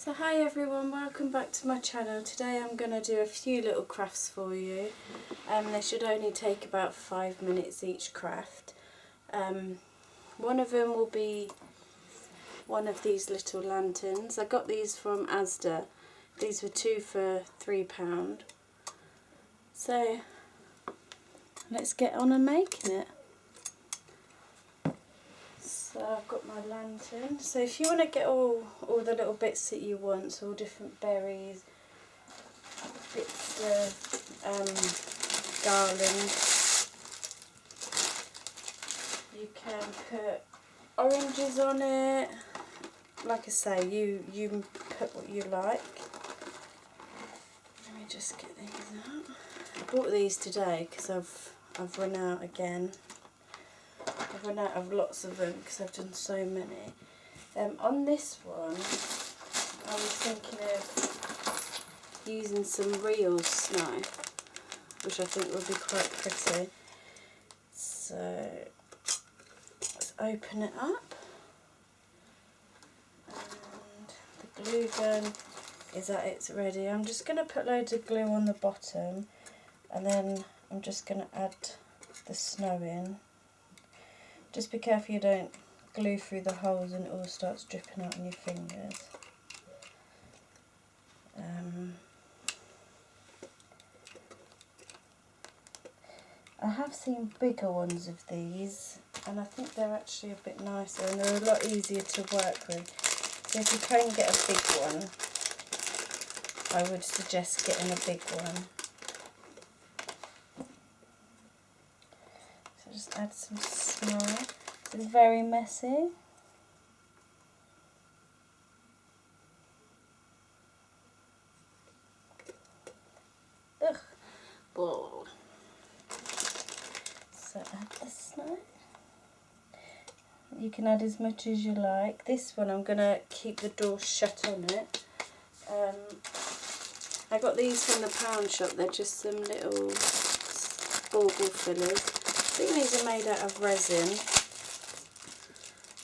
So hi everyone, welcome back to my channel. Today I'm going to do a few little crafts for you. They should only take about 5 minutes each craft. One of them will be one of these little lanterns. I got these from Asda. These were 2 for £3. So let's get on and making it. So I've got my lantern. So if you want to get all the little bits that you want, so all different berries, bits of garland, you can put oranges on it. Like I say, you put what you like. Let me just get these out. I bought these today because I've run out again. I've run out of lots of them because I've done so many. On this one, I was thinking of using some real snow, which I think would be quite pretty. So let's open it up. And the glue gun is at its ready. I'm just going to put loads of glue on the bottom, and then I'm just going to add the snow in. Just be careful you don't glue through the holes and it all starts dripping out on your fingers. I have seen bigger ones of these, and I think they're actually a bit nicer and they're a lot easier to work with. So if you can get a big one, I would suggest getting a big one. So just add some snow. It's very messy. Ugh. Whoa. So add the snow. You can add as much as you like. This one I'm going to keep the door shut on it. I got these from the pound shop. They're just some little bauble fillers. I think these are made out of resin.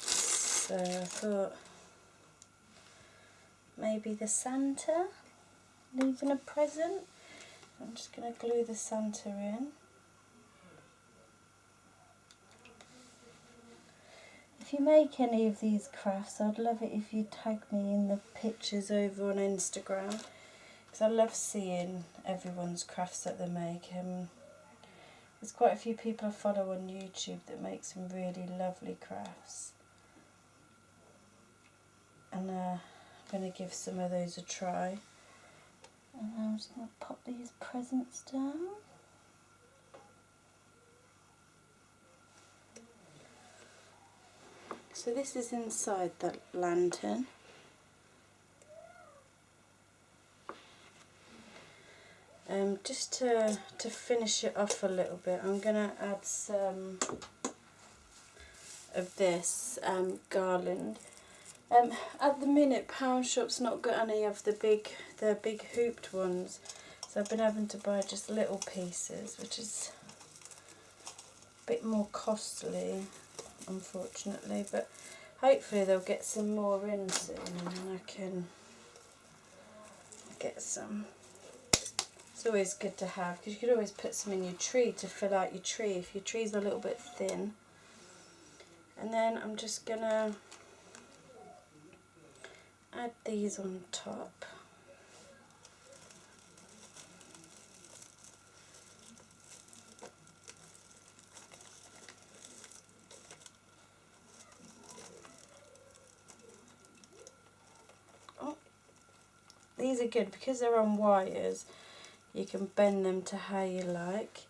So I thought maybe the Santa leaving a present. I'm just going to glue the Santa in. If you make any of these crafts, I'd love it if you tag me in the pictures over on Instagram, because I love seeing everyone's crafts that they make. There's quite a few people I follow on YouTube that make some really lovely crafts, and I'm going to give some of those a try. And I'm just going to pop these presents down. So this is inside that lantern. Just to finish it off a little bit, I'm going to add some of this garland. At the minute, Pound Shop's not got any of the big hooped ones, so I've been having to buy just little pieces, which is a bit more costly, unfortunately. But hopefully they'll get some more in soon, and then I can get some. It's always good to have, because you could always put some in your tree to fill out your tree if your tree's a little bit thin. And then I'm just going to add these on top. Oh, these are good because they're on wires. You can bend them to how you like.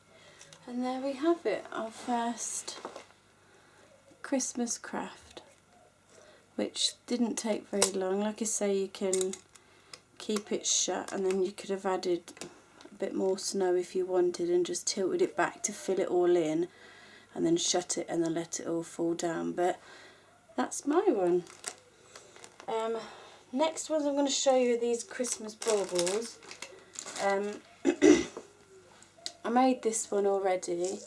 And there we have it, our first Christmas craft, which didn't take very long. Like I say, you can keep it shut, and then you could have added a bit more snow if you wanted and just tilted it back to fill it all in, and then shut it and then let it all fall down. But that's my one. Next ones I'm going to show you these Christmas baubles. I made this one already.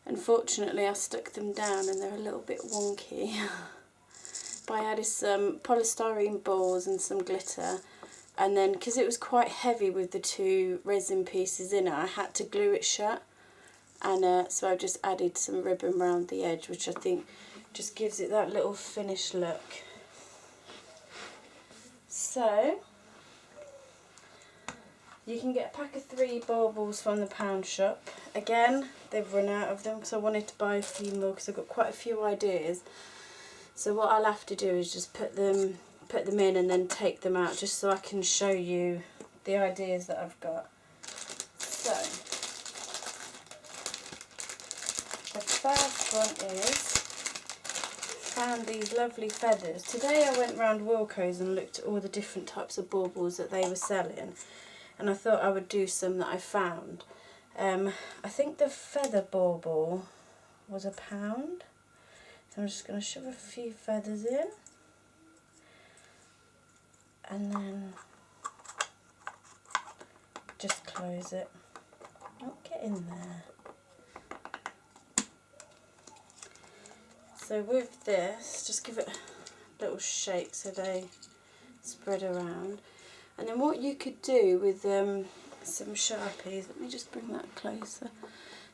Unfortunately I stuck them down and they're a little bit wonky. but I added some polystyrene balls and some glitter, and then because it was quite heavy with the 2 resin pieces in it, I had to glue it shut, and so I just added some ribbon around the edge, which I think just gives it that little finished look. So you can get a pack of 3 baubles from the pound shop. Again, they've run out of them, so I wanted to buy a few more because I've got quite a few ideas. So what I'll have to do is just put them in and then take them out, just so I can show you the ideas that I've got. So the first one is, found these lovely feathers. Today I went round Wilko's and looked at all the different types of baubles that they were selling, and I thought I would do some that I found. I think the feather bauble was £1. So I'm just going to shove a few feathers in, and then just close it. Oh, get in there. So with this, just give it a little shake so they spread around. And then what you could do with some Sharpies, let me just bring that closer.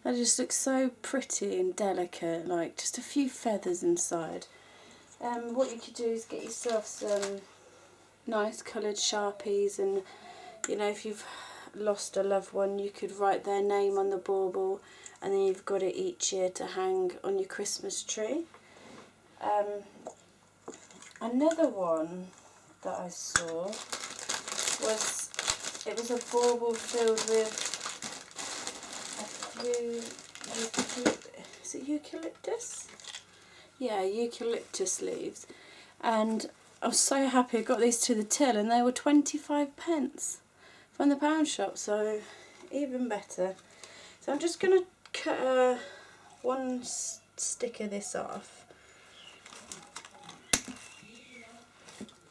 That just looks so pretty and delicate, like just a few feathers inside. What you could do is get yourself some nice coloured Sharpies, and you know, if you've lost a loved one, you could write their name on the bauble, and then you've got it each year to hang on your Christmas tree. Another one that I saw was, it was a bauble filled with is it eucalyptus? Yeah, eucalyptus leaves. And I was so happy I got these to the till, and they were 25p from the pound shop, so even better. So I'm just going to cut one stick of this off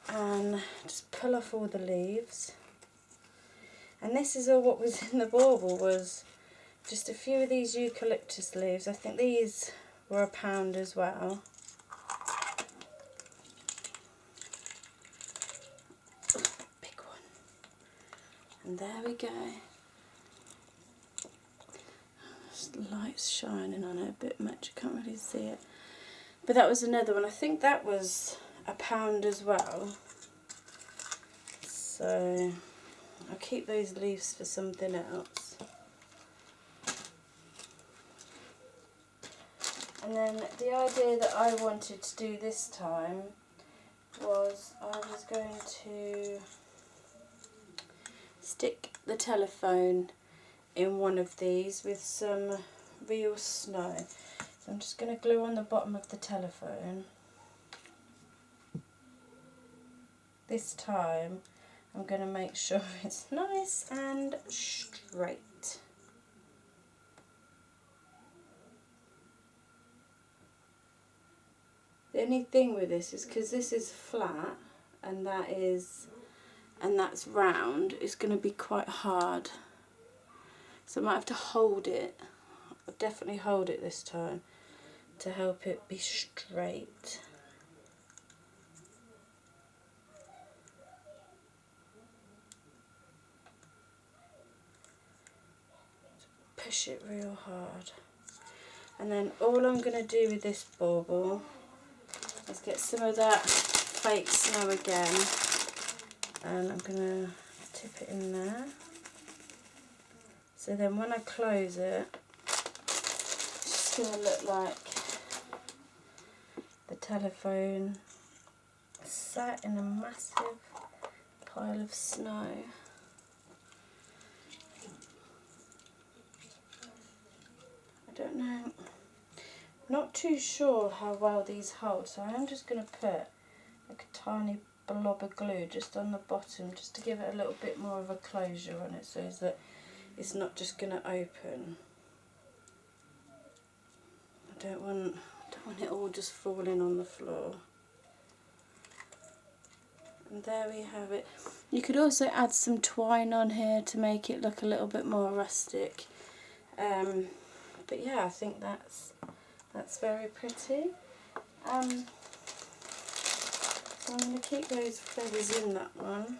and just pull off all the leaves. And this is all what was in the bauble, was just a few of these eucalyptus leaves. I think these were £1 as well. Big one. And there we go. Just the light's shining on it a bit much, I can't really see it. But that was another one. I think that was £1 as well. So I'll keep those leaves for something else. And then the idea that I wanted to do this time was I was going to stick the telephone in one of these with some real snow. So I'm just going to glue on the bottom of the telephone. This time I'm going to make sure it's nice and straight. The only thing with this is because this is flat and that's round, it's going to be quite hard. So I might have to hold it. I'll definitely hold it this time to help it be straight. Push it real hard. And then all I'm going to do with this bauble is get some of that fake snow again, and I'm going to tip it in there. So then when I close it, it's just going to look like the telephone sat in a massive pile of snow. I don't know, not too sure how well these hold, so I'm just going to put like a tiny blob of glue just on the bottom, just to give it a little bit more of a closure on it, so that it's not just going to open. I don't want it all just falling on the floor. And there we have it. You could also add some twine on here to make it look a little bit more rustic. But yeah, I think that's very pretty. I'm going to keep those feathers in that one.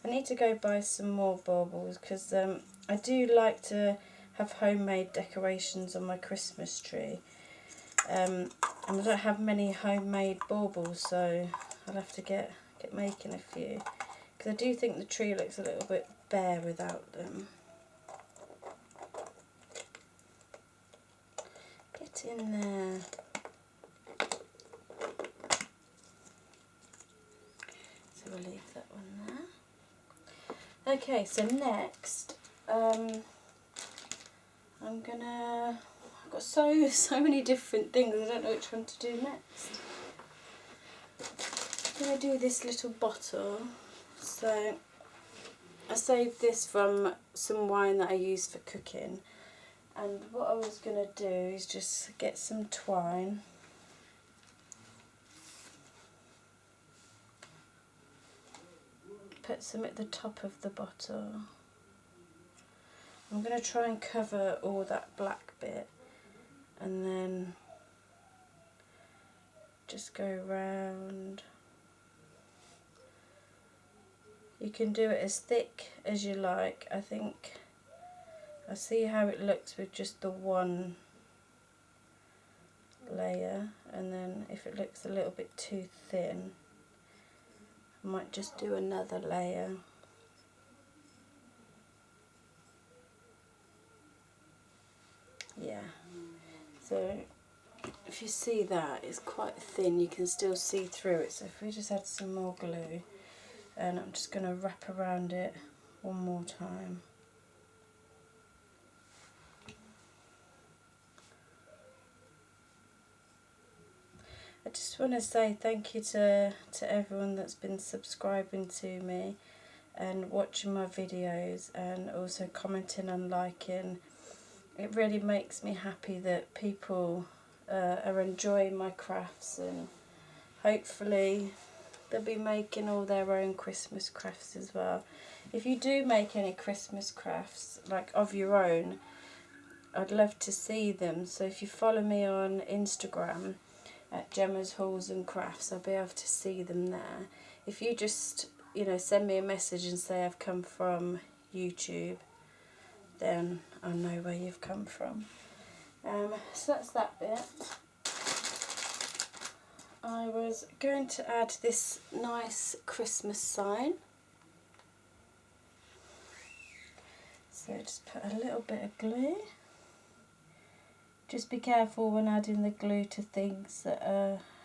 I need to go buy some more baubles because I do like to have homemade decorations on my Christmas tree. And I don't have many homemade baubles, so I'll have to get making a few. Because I do think the tree looks a little bit bare without them. Get in there. So we'll leave that one there. Okay, so next, I've got so many different things, I don't know which one to do next. I'm going to do this little bottle. So I saved this from some wine that I used for cooking, and what I was going to do is just get some twine, put some at the top of the bottle. I'm going to try and cover all that black bit and then just go round. You can do it as thick as you like. I think I see how it looks with just the one layer, and then if it looks a little bit too thin, I might just do another layer. Yeah, so if you see that, it's quite thin, you can still see through it. So if we just add some more glue, and I'm just going to wrap around it one more time. I just want to say thank you to everyone that's been subscribing to me and watching my videos and also commenting and liking. It really makes me happy that people are enjoying my crafts, and hopefully they'll be making all their own Christmas crafts as well. If you do make any Christmas crafts, like of your own, I'd love to see them. So if you follow me on Instagram at Gemma's Hauls and Crafts, I'll be able to see them there. If you just, send me a message and say I've come from YouTube, then I know where you've come from. So that's that bit. I was going to add this nice Christmas sign. So just put a little bit of glue. Just be careful when adding the glue to things that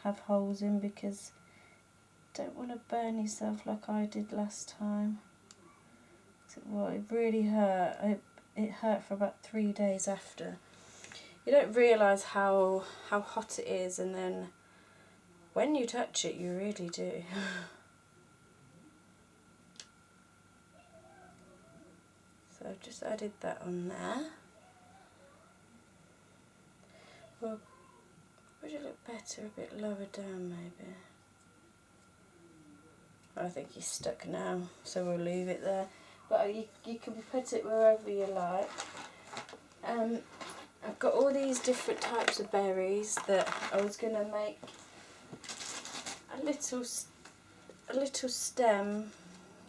have holes in, because you don't want to burn yourself like I did last time. Well, it really hurt. It hurt for about 3 days after. You don't realise how hot it is, and then when you touch it, you really do. So I've just added that on there. Well, would it look better a bit lower down maybe? I think he's stuck now, so we'll leave it there. But you can put it wherever you like. I've got all these different types of berries that I was going to make a little stem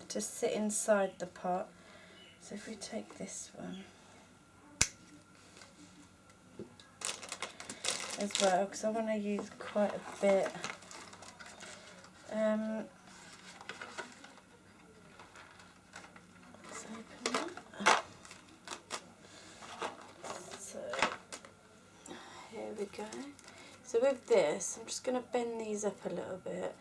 to sit inside the pot. So if we take this one as well, because I want to use quite a bit. Let's open that. So here we go. So with this, I'm just going to bend these up a little bit,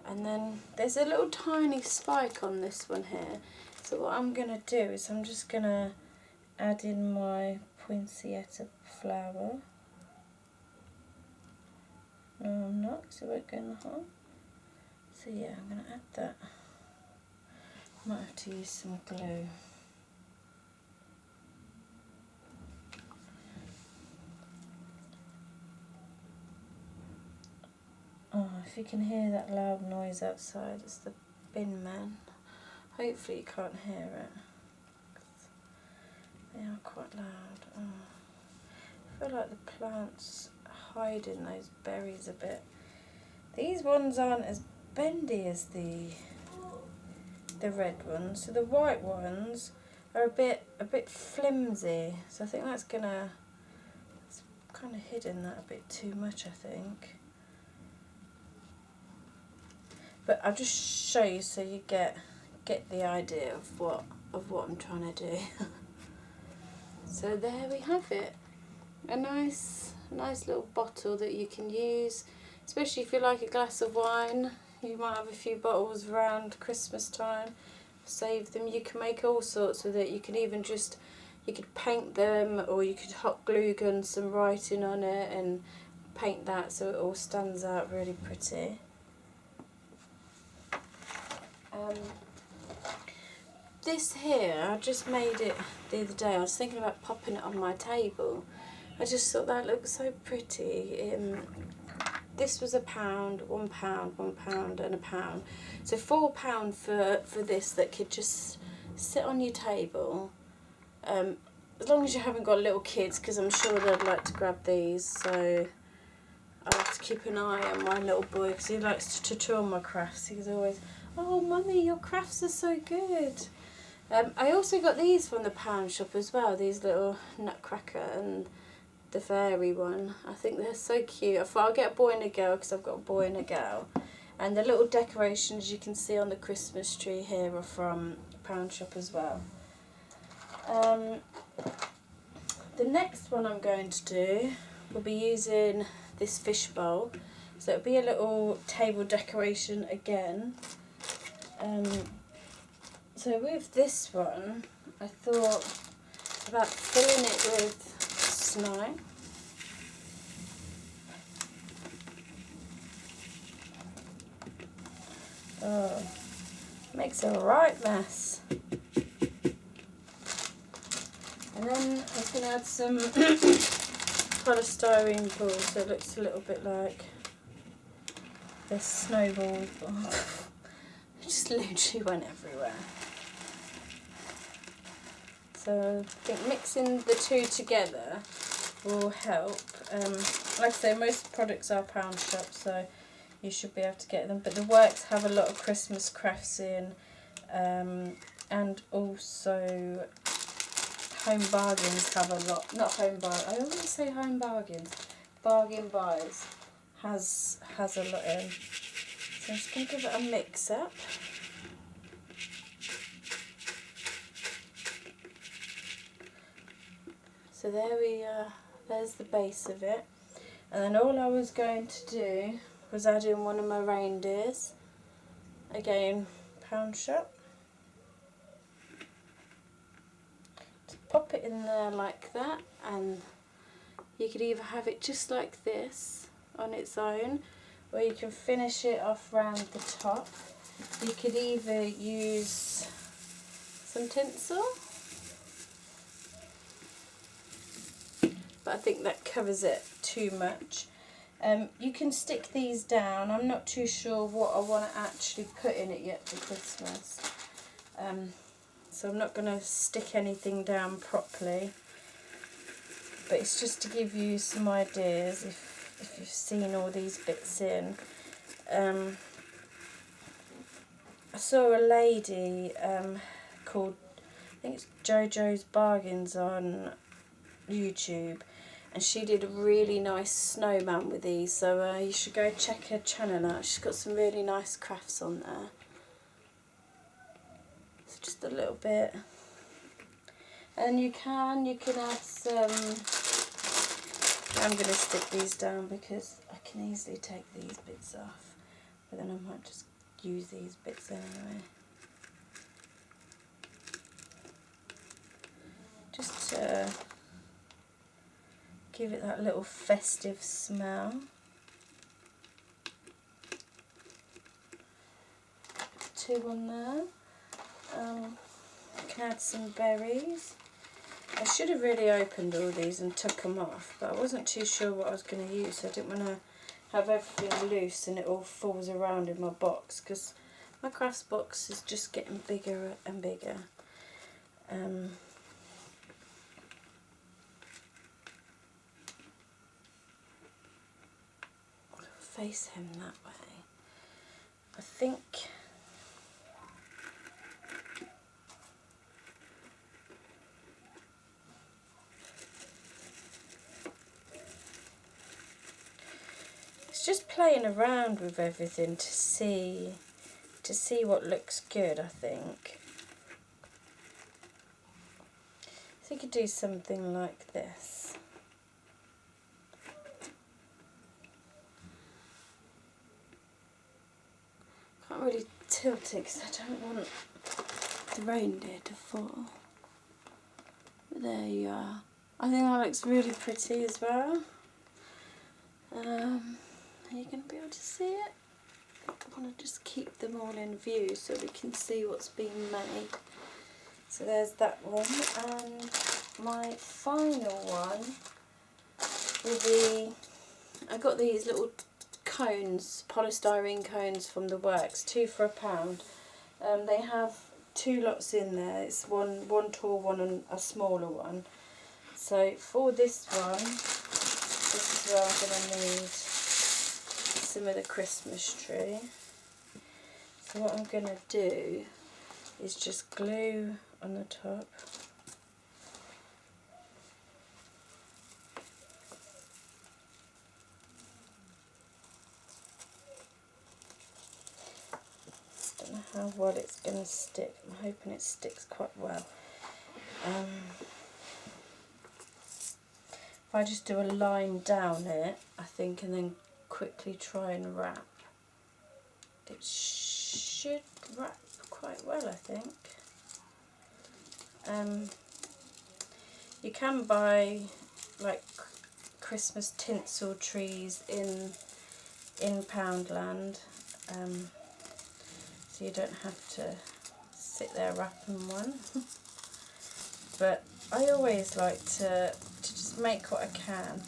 and then there's a little tiny spike on this one here. So what I'm going to do is I'm just going to add in my poinsettia flower. No, I'm not, because it won't go in the hole. So yeah, I'm going to add that. Might have to use some glue. Oh, if you can hear that loud noise outside, it's the bin man. Hopefully you can't hear it. They are quite loud. Oh. I feel like the plant's hiding those berries a bit. These ones aren't as bendy as the red ones. So the white ones are a bit flimsy. So I think that's gonna, it's kind of hidden that a bit too much, I think. But I'll just show you so you get the idea of what I'm trying to do. So there we have it. A nice little bottle that you can use, especially if you like a glass of wine. You might have a few bottles around Christmas time. Save them. You can make all sorts with it. You can even you could paint them, or you could hot glue gun some writing on it and paint that so it all stands out really pretty. This here, I just made it the other day. I was thinking about popping it on my table. I just thought that looked so pretty. This was £1, £1, £1 and £1. So £4 for this that could just sit on your table. As long as you haven't got little kids, because I'm sure they'd like to grab these. So I have to keep an eye on my little boy because he likes to tutor my crafts. He's always, "Oh, Mummy, your crafts are so good." I also got these from the pound shop as well, these little nutcracker and the fairy one. I think they're so cute. I thought I'll get a boy and a girl because I've got a boy and a girl. And the little decorations you can see on the Christmas tree here are from pound shop as well. The next one I'm going to do will be using this fish bowl. So it'll be a little table decoration again. So with this one, I thought about filling it with snow. Oh, makes a right mess. And then I was going to add some polystyrene balls so it looks a little bit like the snowballs. Oh, it just literally went everywhere. So I think mixing the two together will help. Like I say, most products are pound shop, so you should be able to get them. But the Works have a lot of Christmas crafts in, and also Home Bargains have a lot. Not Home Bargains. I always say Home Bargains. Bargain Buys has a lot in. So I'm just going to give it a mix up. So there we are, there's the base of it. And then all I was going to do was add in one of my reindeers. Again, pound shop. Just pop it in there like that, and you could either have it just like this on its own, or you can finish it off round the top. You could either use some tinsel, but I think that covers it too much. You can stick these down. I'm not too sure what I want to actually put in it yet for Christmas. So I'm not going to stick anything down properly. But it's just to give you some ideas if you've seen all these bits in. I saw a lady called, I think it's JoJo's Bargains on YouTube, and she did a really nice snowman with these, so you should go check her channel out. She's got some really nice crafts on there. So just a little bit, and you can add some. I'm going to stick these down because I can easily take these bits off, but then I might just use these bits anyway. Just to give it that little festive smell. Two on there. I can add some berries. I should have really opened all these and took them off, but I wasn't too sure what I was going to use, so I didn't want to have everything loose and it all falls around in my box, because my crafts box is just getting bigger and bigger. Face him that way. I think it's just playing around with everything to see what looks good, I think. So you could do something like this. Can't really tilt it because I don't want the reindeer to fall. But there you are. I think that looks really pretty as well. Are you going to be able to see it? I want to just keep them all in view so we can see what's being made. So there's that one, and my final one will be, I got these little cones, polystyrene cones from the works, 2 for £1. They have 2 lots in there. It's one tall one and a smaller one. So for this one, this is where I'm going to need some of the Christmas tree. So what I'm going to do is just glue on the top. Don't know how well it's going to stick. I'm hoping it sticks quite well. If I just do a line down it, I think, and then quickly try and wrap, it should wrap quite well, I think. You can buy like Christmas tinsel trees in Poundland, so you don't have to sit there wrapping one. But I always like to just make what I can.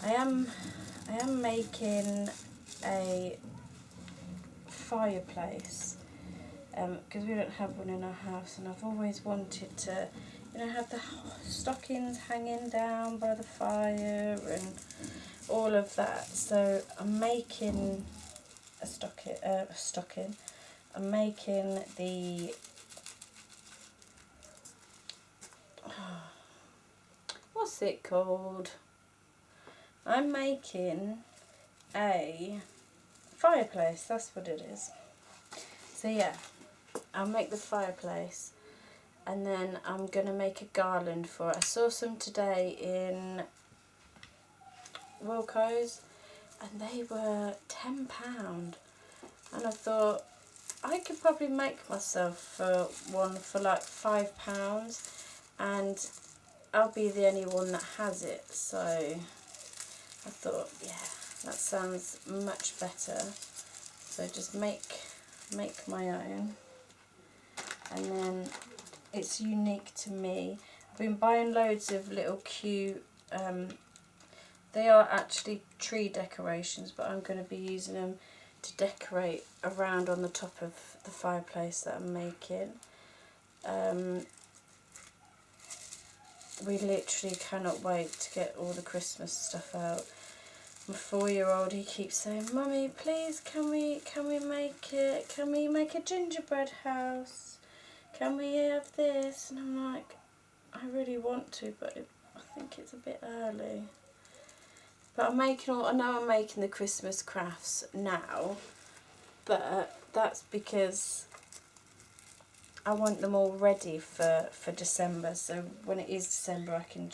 I am making a fireplace because we don't have one in our house, and I've always wanted to, you know, have the stockings hanging down by the fire and all of that. So I'm making a stocking. I'm making the what's it called? I'm making a fireplace, that's what it is. So yeah, I'll make the fireplace, and then I'm going to make a garland for it. I saw some today in Wilko's and they were £10, and I thought I could probably make myself one for like £5, and I'll be the only one that has it. So I thought, yeah, that sounds much better. So just make my own, and then it's unique to me. I've been buying loads of little cute, they are actually tree decorations, but I'm going to be using them to decorate around on the top of the fireplace that I'm making. We literally cannot wait to get all the Christmas stuff out. My 4-year-old, he keeps saying, "Mummy, please, can we make it? Can we make a gingerbread house? Can we have this?" And I'm like, I really want to, but I think it's a bit early. But I know I'm making the Christmas crafts now, but that's because I want them all ready for December. So when it is December, I can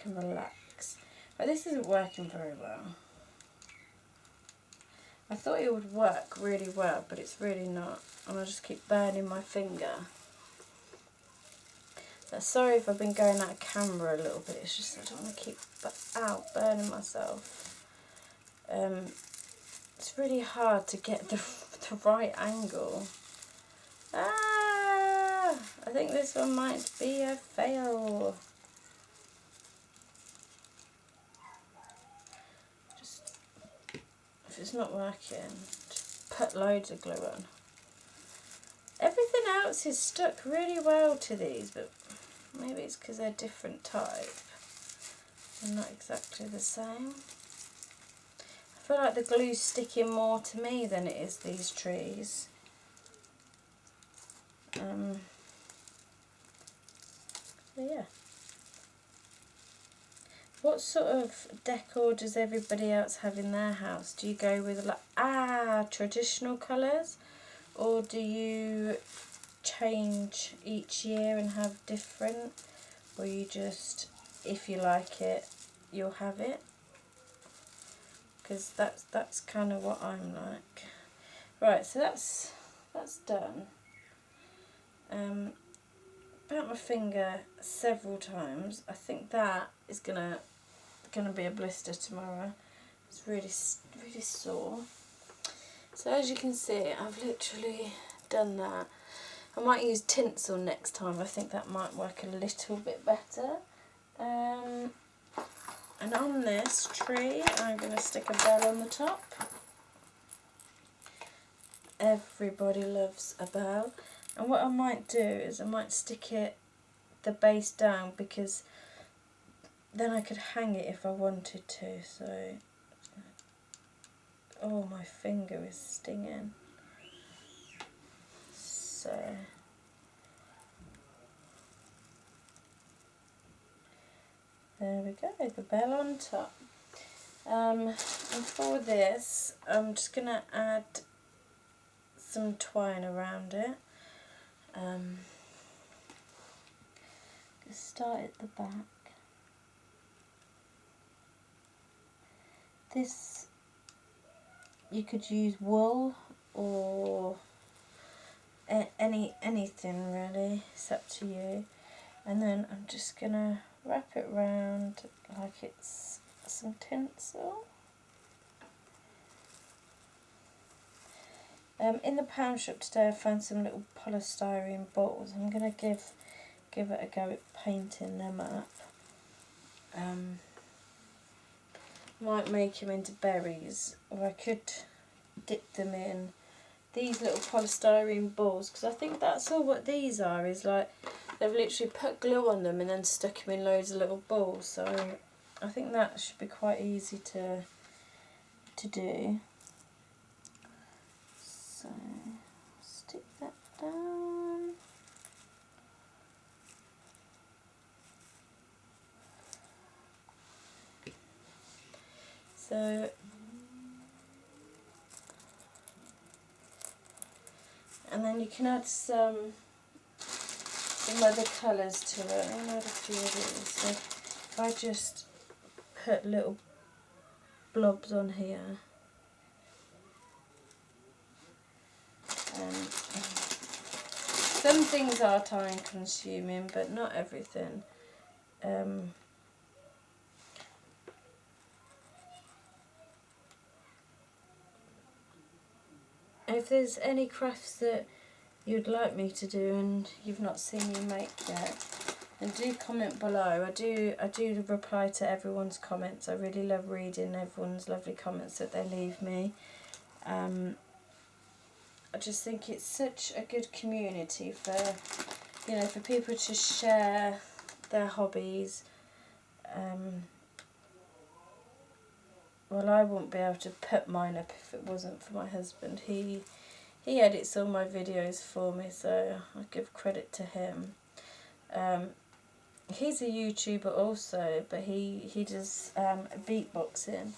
relax. But this isn't working very well. I thought it would work really well, but it's really not. And I just keep burning my finger. But sorry if I've been going out of camera a little bit. It's just I don't want to keep burning myself. It's really hard to get the right angle. I think this one might be a fail. Just, if it's not working, just put loads of glue on. Everything else is stuck really well to these, but maybe it's because they're different type. They're not exactly the same. I feel like the glue's sticking more to me than it is these trees. So yeah. What sort of decor does everybody else have in their house? Do you go with like traditional colours, or do you change each year and have different, or you just, if you like it, you'll have it? Because that's kind of what I'm like. Right, so that's done. Burnt my finger several times. I think that is gonna be a blister tomorrow. It's really sore. So as you can see, I've literally done that. I might use tinsel next time. I think that might work a little bit better. And on this tree, I'm going to stick a bell on the top. Everybody loves a bell. And what I might do is I might stick the base down, because then I could hang it if I wanted to. So, oh, my finger is stinging. So, there we go, the bell on top. And for this, I'm just going to add some twine around it. Just start at the back. This, you could use wool or anything really, it's up to you. And then I'm just going to wrap it round like it's some tinsel. In the pound shop today I found some little polystyrene bottles. I'm going to give it a go at painting them up. Might make them into berries, or I could dip them in these little polystyrene balls, because I think that's all what these are, is like they've literally put glue on them and then stuck them in loads of little balls. So I think that should be quite easy to do. So stick that down. So and then you can add some other colours to it. I'm going to add a few of these. So if I just put little blobs on here. Some things are time consuming, but not everything. If there's any crafts that you'd like me to do and you've not seen me make yet, then do comment below. I do reply to everyone's comments. I really love reading everyone's lovely comments that they leave me. I just think it's such a good community for, you know, for people to share their hobbies. Well, I wouldn't be able to put mine up if it wasn't for my husband. He edits all my videos for me, so I give credit to him. He's a YouTuber also, but he does beatboxing.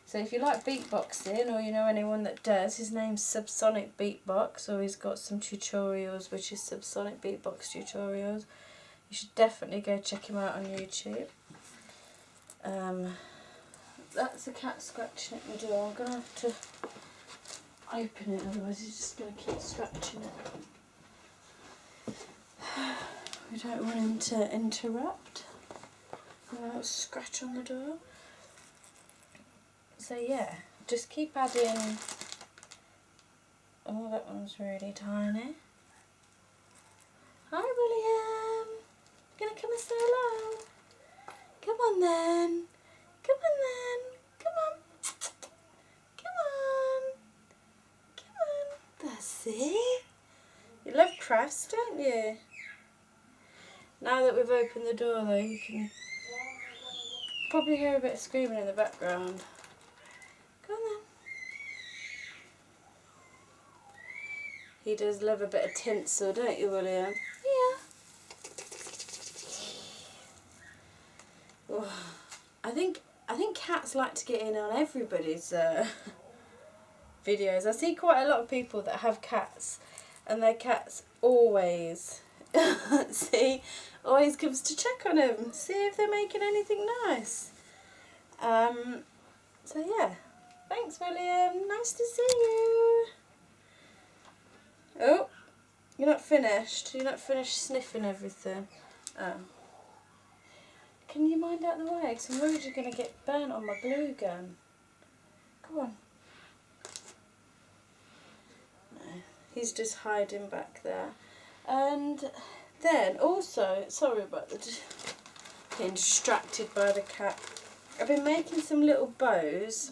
So if you like beatboxing, or you know anyone that does, his name's Subsonic Beatbox, or he's got some tutorials, which is Subsonic Beatbox Tutorials. You should definitely go check him out on YouTube. That's a cat scratching at my door. I'm going to have to open it, otherwise he's just going to keep scratching it. We don't want him to interrupt. A little scratch on the door. So yeah, just keep adding. Oh, that one's really tiny. Hi William, gonna come and say hello? Come on then, come on then, come on, come on, come on. That's it. You love crafts, don't you? Now that we've opened the door though, you can probably hear a bit of screaming in the background. Go on then. He does love a bit of tinsel, don't you, William? Yeah. Oh, I think cats like to get in on everybody's videos. I see quite a lot of people that have cats, and their cats always always comes to check on them, see if they're making anything nice. So yeah, thanks, William. Nice to see you. Oh, you're not finished. You're not finished sniffing everything. Oh. Can you mind out the way? Because I'm worried you're going to get burnt on my glue gun. Go on. No, he's just hiding back there. And then also, sorry about getting distracted by the cat. I've been making some little bows,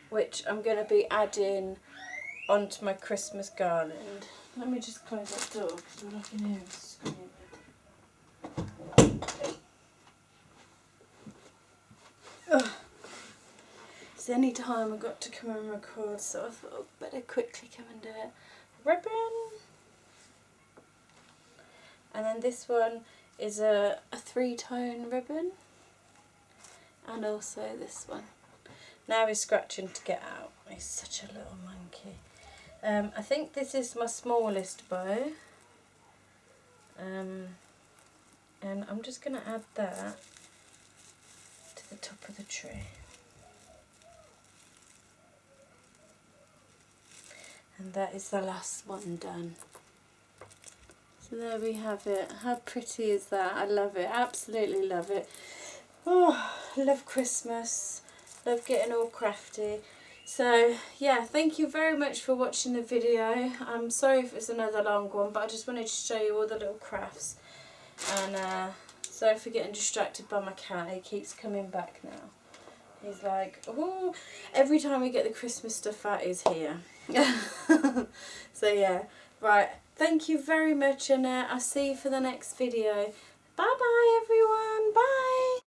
which I'm going to be adding onto my Christmas garland. Let me just close that door because I'm not in here screaming. It's any time I got to come and record, so I thought I'd better quickly come and do it. Ribbon! And then this one is a 3-tone ribbon. And also this one. Now he's scratching to get out. He's such a little monkey. I think this is my smallest bow. And I'm just going to add that to the top of the tree. And that is the last one done. So there we have it. How pretty is that? I love it. Absolutely love it. Oh, love Christmas. Love getting all crafty. So yeah, thank you very much for watching the video. I'm sorry if it's another long one, but I just wanted to show you all the little crafts. And sorry for getting distracted by my cat. He keeps coming back now. He's like, oh, every time we get the Christmas stuff out, he's here. So yeah, right, thank you very much, and I'll see you for the next video. Bye bye everyone, bye.